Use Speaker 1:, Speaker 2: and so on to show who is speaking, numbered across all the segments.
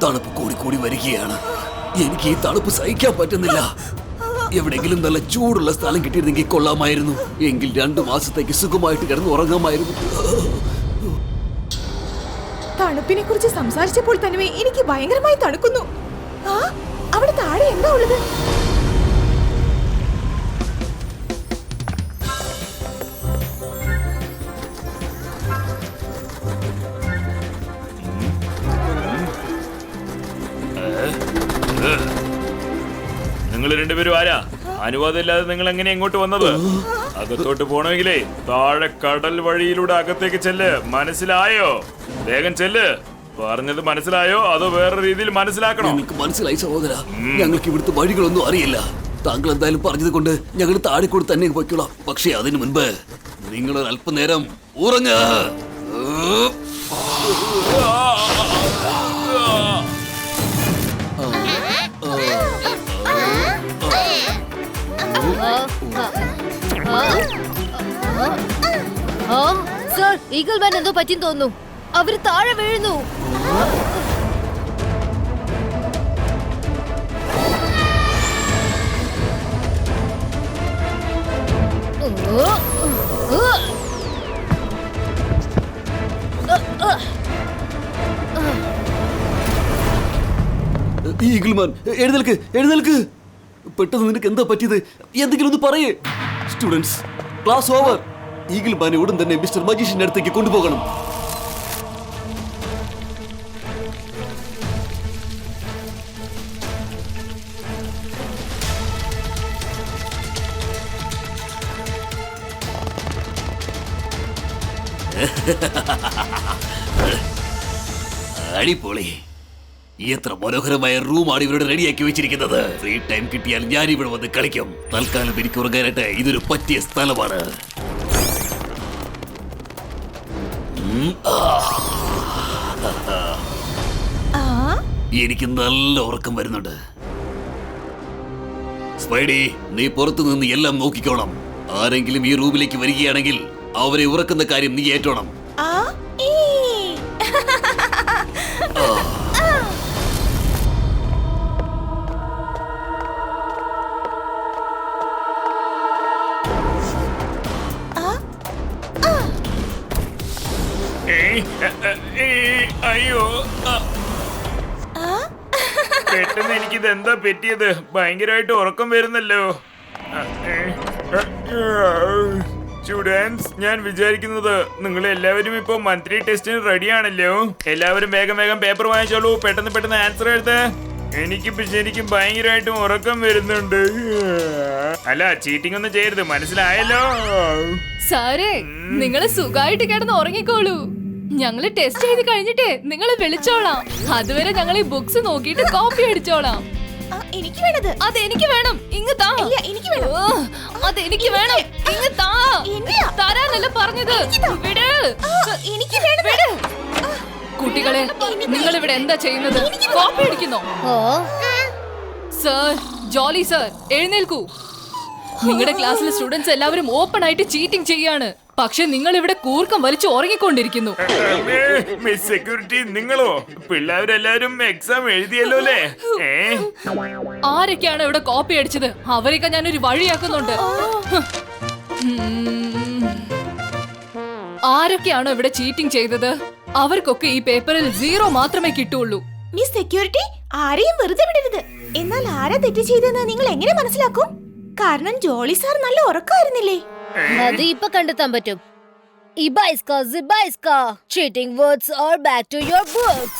Speaker 1: തണുപ്പ് കൂടി കൂടി വരികയാണ്. എനിക്ക് ഈ തണുപ്പ് സഹിക്കാൻ പറ്റുന്നില്ല. എവിടെയെങ്കിലും നല്ല ചൂടുള്ള സ്ഥലം കിട്ടിയിരുന്നെങ്കിൽ കൊള്ളാമായിരുന്നു. എങ്കിൽ 2 മാസത്തേക്ക് സുഖമായിട്ട് കിടന്ന് ഉറങ്ങാമായിരുന്നു.
Speaker 2: തണുപ്പിനെ കുറിച്ച് സംസാരിച്ചപ്പോൾ തന്നെ എനിക്ക് ഭയങ്കരമായി തണുക്കുന്നു. അവിടെ താഴെ എന്താ ഉള്ളത്?
Speaker 3: നിങ്ങൾ രണ്ടുപേരും ആരാ? അനുവാദമില്ലാതെ നിങ്ങൾ എങ്ങനെ ഇങ്ങോട്ട് വന്നത്? അകത്തോട്ട് പോണമെങ്കിലേ താഴെ കടൽ വഴിയിലൂടെ അകത്തേക്ക് ചെല്ല്. മനസ്സിലായോ? വേഗം ചെല്ല്. പറഞ്ഞത് മനസ്സിലായോ? അതോ വേറെ രീതിയിൽ മനസ്സിലാക്കണോ?
Speaker 1: എനിക്ക് മനസ്സിലായി സഹോദര. ഞങ്ങൾക്ക് ഇവിടുത്തെ വഴികളൊന്നും അറിയില്ല. താങ്കൾ എന്തായാലും പറഞ്ഞത് കൊണ്ട് ഞങ്ങൾ താഴെ കൂടി തന്നെ പോയിക്കോളാം. പക്ഷേ അതിനു മുൻപ് നിങ്ങൾ അല്പനേരം ഉറങ്ങ.
Speaker 4: സർ, ഈഗിൾ മാൻ എന്തോ പറ്റിയെന്ന് തോന്നുന്നു. അവര് താഴെ വീഴുന്നു.
Speaker 1: ഈഗിൾമാൻ, എഴുന്നേൽക്ക്, എഴുന്നേൽക്ക്. പെട്ടെന്ന് നിനക്ക് എന്താ പറ്റിയത്? എന്തെങ്കിലും ഒന്ന് പറയേ. Students, class over. ഈഗിൾമാനെ ഉടൻ തന്നെ മിസ്റ്റർ മജീഷ്യന്റെ അടുത്തേക്ക് കൊണ്ടുപോകണം. അടിപൊളി. എത്ര മനോഹരമായ റൂമാണ് ഇവരുടെ റെഡിയാക്കി വെച്ചിരിക്കുന്നത്. ഫ്രീ ടൈം കിട്ടിയാൽ ഞാൻ ഇവിടെ വന്ന് കളിക്കും. തൽക്കാലം എനിക്ക് ഉറങ്ങാനായിട്ട് ഇതൊരു പറ്റിയ സ്ഥലമാണ്. എനിക്ക് നല്ല ഉറക്കം വരുന്നുണ്ട്. സ്പൈഡി, നീ പുറത്തു നിന്ന് എല്ലാം നോക്കിക്കോണം. ആരെങ്കിലും ഈ റൂമിലേക്ക് വരികയാണെങ്കിൽ അവരെ ഉറക്കുന്ന കാര്യം നീ ഏറ്റോണം.
Speaker 3: അയ്യോ, പെട്ടെന്ന് എനിക്കിത് എന്താ പറ്റിയത്? ഭയങ്കരമായിട്ട് ഉറക്കം വരുന്നല്ലോ. സ്റ്റുഡൻസ്, ഞാൻ വിചാരിക്കുന്നത് നിങ്ങൾ എല്ലാവരും ഇപ്പൊ മന്ത്ലി ടെസ്റ്റിന് റെഡിയാണല്ലോ. എല്ലാവരും വേഗം വേഗം പേപ്പർ വാങ്ങിച്ചോളൂ. പെട്ടെന്ന് ആൻസർ എഴുത്. എനിക്കിപ്പോ ശരിക്കും ഭയങ്കരമായിട്ടും ഉറക്കം വരുന്നുണ്ട്. അല്ല, ചീറ്റിംഗ് ഒന്നും ചെയ്യരുത്, മനസ്സിലായല്ലോ?
Speaker 5: സാറേ, നിങ്ങള് സുഖമായിട്ട് കിടന്ന് ഉറങ്ങിക്കോളൂ. ഞങ്ങള് ടെസ്റ്റ് ചെയ്ത് കഴിഞ്ഞിട്ടേ നിങ്ങളെ വിളിച്ചോളാം. അതുവരെ ഞങ്ങൾ ഈ ബുക്സ് നോക്കിയിട്ട് കോപ്പി അടിച്ചോളാം.
Speaker 2: എനിക്ക് വേണത്.
Speaker 5: അതെനിക്ക് വേണം. ഇങ്ങ് താ.
Speaker 2: എനിക്ക് വേണം.
Speaker 5: അതെനിക്ക് വേണം. ഇങ്ങ് താ. തരാനല്ല പറഞ്ഞത്. വിട്.
Speaker 2: എനിക്ക് വേണം.
Speaker 5: വിട്. കുട്ടികളെ, നിങ്ങൾ ഇവിടെ എന്താ ചെയ്യുന്നത്? കോപ്പി അടിക്കുന്നോ? സർ, ജോളി സർ, എഴുന്നേൽക്കൂ. നിങ്ങളുടെ ക്ലാസ്സിലെ സ്റ്റുഡൻസ് എല്ലാവരും ഓപ്പൺ ആയിട്ട് ചീറ്റിംഗ് ചെയ്യാണ്. പക്ഷെ നിങ്ങൾ ഇവിടെ കൂർക്കം വലിച്ചു ഉറങ്ങിക്കൊണ്ടിരിക്കുന്നു.
Speaker 3: മിസ് സെക്യൂരിറ്റി, നിങ്ങളോ? പിള്ളേരെല്ലാരും എക്സാം എഴുതിയല്ലോ അല്ലേ?
Speaker 5: ആരൊക്കെയാണ് ഇവിടെ കോപ്പി അടിച്ചത്? അവരൊക്കെ ഞാനൊരു വഴിയാക്കുന്നുണ്ട്. ആരൊക്കെയാണോ ഇവിടെ ചീറ്റിംഗ് ചെയ്തത്? അവർക്കൊക്കെ ഈ പേപ്പറിൽ 0 മാത്രമേ കിട്ടുള്ളൂ.
Speaker 2: മിസ് സെക്യൂരിറ്റി, ആരെയും വെറുതെ വിടരുത്. എന്നാൽ ആരാ തെറ്റ് ചെയ്തെന്ന് നിങ്ങൾ എങ്ങനെ മനസ്സിലാക്കും? കാരണം ജോളി സാർ നല്ല ഉറക്കമായിരുന്നില്ലേ?
Speaker 4: അത് ഇപ്പൊ കണ്ടെത്താൻ പറ്റും. Cheating words are back to your books.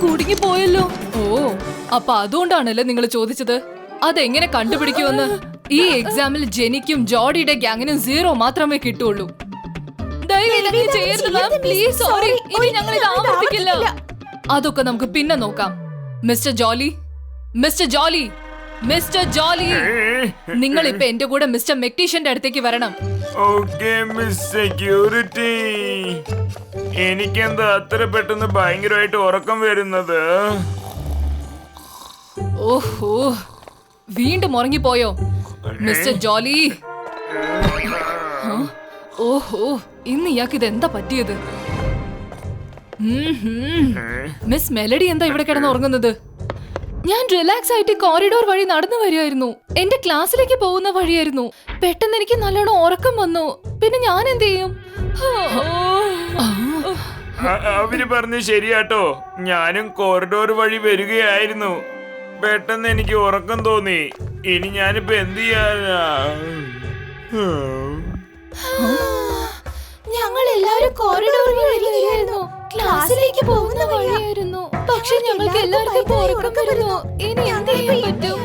Speaker 5: കുടുങ്ങി പോയല്ലോ. ഓ, അപ്പൊ അതുകൊണ്ടാണല്ലേ നിങ്ങൾ ചോദിച്ചത് അതെങ്ങനെ കണ്ടുപിടിക്കുമെന്ന്. ഈ എക്സാമിൽ ജെനിക്കും ജോഡിയുടെ ഗ്യാങ്ങിനും 0 മാത്രമേ കിട്ടുള്ളൂ. Please, sorry. ഇനി ഞങ്ങൾ ഇത് ആവർത്തിക്കില്ല. അതൊക്കെ നമുക്ക് പിന്നെ നോക്കാം. Mister Jolly, mister Jolly, mister Jolly, നിങ്ങൾ ഇപ്പൊ എന്റെ കൂടെ മിസ്റ്റർ മെക്ടീഷ്യന്റെ അടുത്തേക്ക് വരണം.
Speaker 3: Okay miss security. എനിക്കെന്താ അത്ര പെട്ടെന്ന് ഭയങ്കരമായിട്ട് ഉറക്കം വരുന്നത്?
Speaker 5: ഓഹോ, വീണ്ടും ഉറങ്ങിപ്പോയോ മിസ്റ്റർ ജോളി? ഓഹോ, ഇന്ന് ഇയാൾക്ക് ഇതെന്താ പറ്റിയത്? മിസ് മെലഡി എന്താ ഇവിടെ കിടന്ന് ഉറങ്ങുന്നത്? ഞാൻ റിലാക്സ് ആയിട്ട് കോറിഡോർ വഴി നടന്നു വരുമായിരുന്നു. എന്റെ ക്ലാസ്സിലേക്ക് പോകുന്ന വഴിയായിരുന്നു. പെട്ടെന്ന് എനിക്ക് നല്ലോണം ഉറക്കം വന്നു. പിന്നെ ഞാൻ എന്ത് ചെയ്യും?
Speaker 3: അവര് പറഞ്ഞു ശരിയാട്ടോ, ഞാനും കോറിഡോർ വഴി വരികയായിരുന്നു. പെട്ടെന്ന് എനിക്ക് ഉറക്കം തോന്നി. ഇനി ഞാനിപ്പോ എന്ത് ചെയ്യാനാ?
Speaker 2: ഞങ്ങൾ എല്ലാവരും കോറിഡോർ വഴി വരികയായിരുന്നു. ക്ലാസ്സിലേക്ക് പോകുന്ന വഴിയായിരുന്നു.
Speaker 5: പക്ഷെ ഞങ്ങൾക്ക് എല്ലാവർക്കും ഇപ്പൊ ഉറക്കം വരുന്നു. ഇനി എന്ത് ചെയ്യാൻ പറ്റും?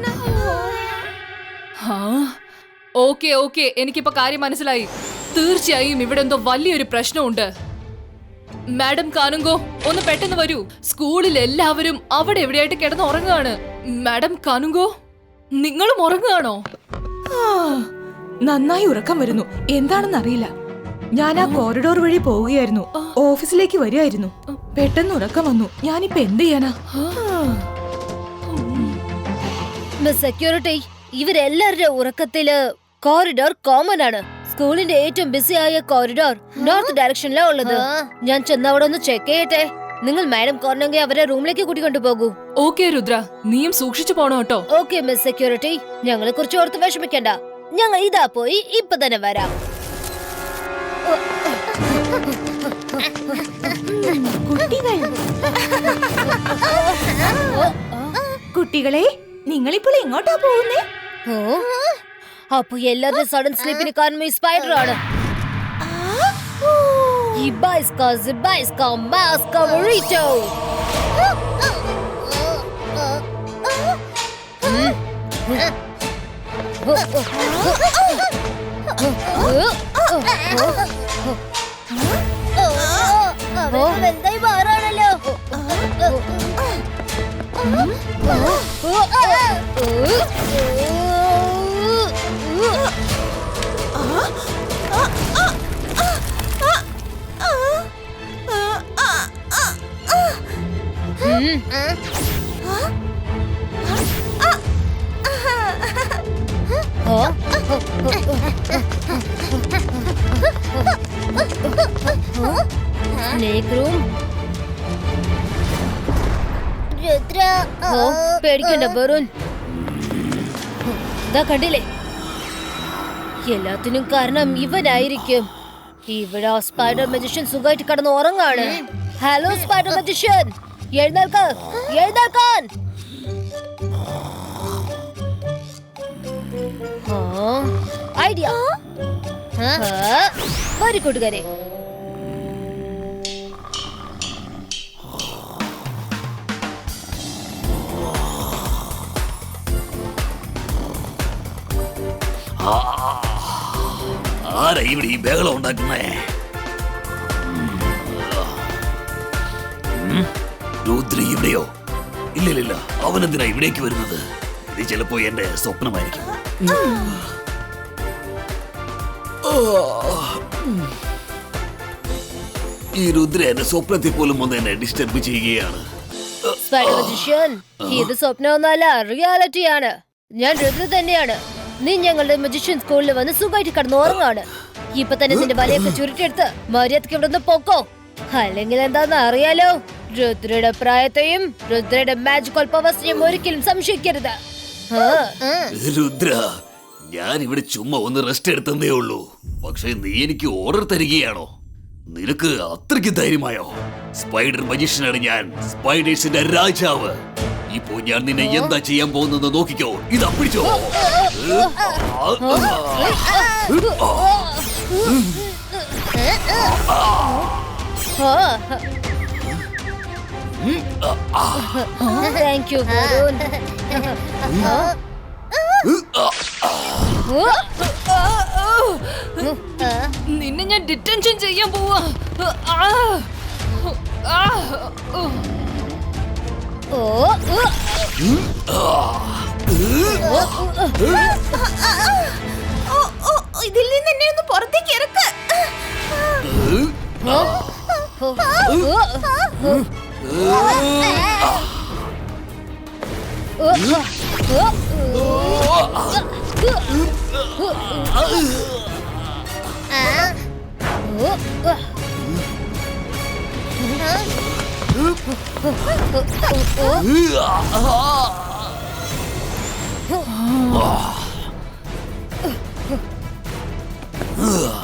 Speaker 5: ഓക്കെ ഓക്കെ, എനിക്കിപ്പോ കാര്യം മനസ്സിലായി. തീർച്ചയായും ഇവിടെ എന്തോ വലിയൊരു പ്രശ്നമുണ്ട്. മാഡം കാനുങ്കോ, ഒന്ന് പെട്ടെന്ന് വരൂ. സ്കൂളിൽ എല്ലാവരും അവിടെ എവിടെയായിട്ട് കിടന്ന് ഉറങ്ങുകയാണ്. മാഡം കാനുങ്കോ, നിങ്ങളും ഉറങ്ങുകയാണോ?
Speaker 6: നന്നായി ഉറക്കം വരുന്നു. എന്താണെന്ന് അറിയില്ല. ഞാൻ ആ കോറിഡോർ വഴി പോവുകയായിരുന്നു. ഓഫീസിലേക്ക് വരുമായിരുന്നു. പെട്ടെന്ന് ഉറക്കം വന്നു. ഞാനിപ്പോ എന്ത് ചെയ്യാനാ?
Speaker 4: മിസ് സെക്യൂരിറ്റി, ഇവരെല്ലാവരുടെ ഉറക്കത്തില് കോറിഡോർ കോമൺ ആണ്. സ്കൂളിന്റെ ഏറ്റവും ബിസി ആയ കോറിഡോർ നോർത്ത് ഡയറക്ഷനിലാണ് ഉള്ളത്. ഞാൻ ചെന്ന് അവിടെ ഒന്ന് ചെക്ക് ചെയ്യട്ടെ. നിങ്ങൾ മാഡം കോർണെങ്കിൽ അവരെ റൂമിലേക്ക് കൂട്ടിക്കൊണ്ടു പോകൂ.
Speaker 5: ഓക്കെ രുദ്ര, നീയും സൂക്ഷിച്ചു പോണോ കേട്ടോ.
Speaker 4: ഓക്കെ മിസ് സെക്യൂരിറ്റി, ഞങ്ങളെ കുറിച്ച് ഓർത്ത് വിഷമിക്കണ്ട. ഞങ്ങൾ ഇതാ പോയി ഇപ്പൊ തന്നെ വരാം.
Speaker 2: കുട്ടികളെ, നിങ്ങളിപ്പോൾ എങ്ങോട്ടാ പോകുന്നേ?
Speaker 4: അപ്പൊ എല്ലാവരും സഡൻ സ്ലീപ്പിന് കാരണം ഈ സ്പൈഡർ ആണ്. വലുതായി മാറാണല്ലോ. Snake room. പേടിക്കണ്ട ബറൂൻ. ഇതാ കണ്ടില്ലേ, എല്ലാത്തിനും കാരണം ഇവനായിരിക്കും. ഇവിടെ ആ സ്പൈഡർ മജിഷ്യൻ സുഖമായിട്ട് കടന്ന് ഉറങ്ങാണ്. ഹലോ സ്പൈഡർ മജിഷ്യൻ, എഴുന്നേൽക്ക്, എഴുന്നേൽക്കാൻ. ഐഡിയ. വരി കൂട്ടുകാരെ.
Speaker 1: ആരാ ഇവിടെ ഈ ബഹളം ഉണ്ടാക്കുന്നേ? രുദ്രി ഇവിടെയോ? ഇല്ലില്ല, അവനെന്തിനാ ഇവിടേക്ക് വരുന്നത്? ഇത് ചിലപ്പോ എന്റെ സ്വപ്നമായിരിക്കും. ഈ രുദ്ര എന്റെ സ്വപ്നത്തിൽ പോലും വന്ന് എന്നെ ഡിസ്റ്റർബ് ചെയ്യുകയാണ്.
Speaker 4: സ്പൈഡർ മജിഷ്യൻ, ഇത് സ്വപ്നമൊന്നല്ല, റിയാലിറ്റിയാണ്. ഞാൻ രുദ്ര തന്നെയാണ്. നീ ഞങ്ങളുടെ മജിഷ്യൻ സ്കൂളിൽ വന്ന് സുഖമായിട്ട് കടന്ന് ഉറങ്ങാണ്. ഇപ്പൊ തന്നെ നിന്റെ വലയൊക്കെ ചുരുട്ടിയെടുത്ത് മര്യാദക്ക് ഇവിടെ നിന്ന് പൊക്കോ. അല്ലെങ്കിൽ എന്താന്ന് അറിയാലോ, രുദ്രയുടെ പ്രായത്തെയും രുദ്രയുടെ മാജിക്കൽ പവേഴ്സിനെയും ഒരിക്കലും സംശയിക്കരുത്.
Speaker 1: രുദ്ര, ഞാൻ ഇവിടെ ചുമ്മാ ഒന്ന് റെസ്റ്റ് എടുത്തേ ഉള്ളൂ. പക്ഷെ നീ എനിക്ക് ഓർഡർ തരികയാണോ? നിനക്ക് അത്രയ്ക്ക് ധൈര്യമായോ? സ്പൈഡർ മജീഷ്യനാണ് ഞാൻ, സ്പൈഡേഴ്സിന്റെ രാജാവ്. ഇപ്പോ ഞാൻ നിന്നെ എന്താ ചെയ്യാൻ പോകുന്നത് നോക്കിക്കോ. ഇതാ പിടിച്ചോ.
Speaker 4: Thank you.
Speaker 5: നിന്നെ ഞാൻ ഡിറ്റൻഷൻ ചെയ്യാൻ പോവാ.
Speaker 2: ഇതിൽ നിന്ന് എന്നെ ഒന്ന് പുറത്തേക്ക് ഇറക്ക്.
Speaker 1: ആ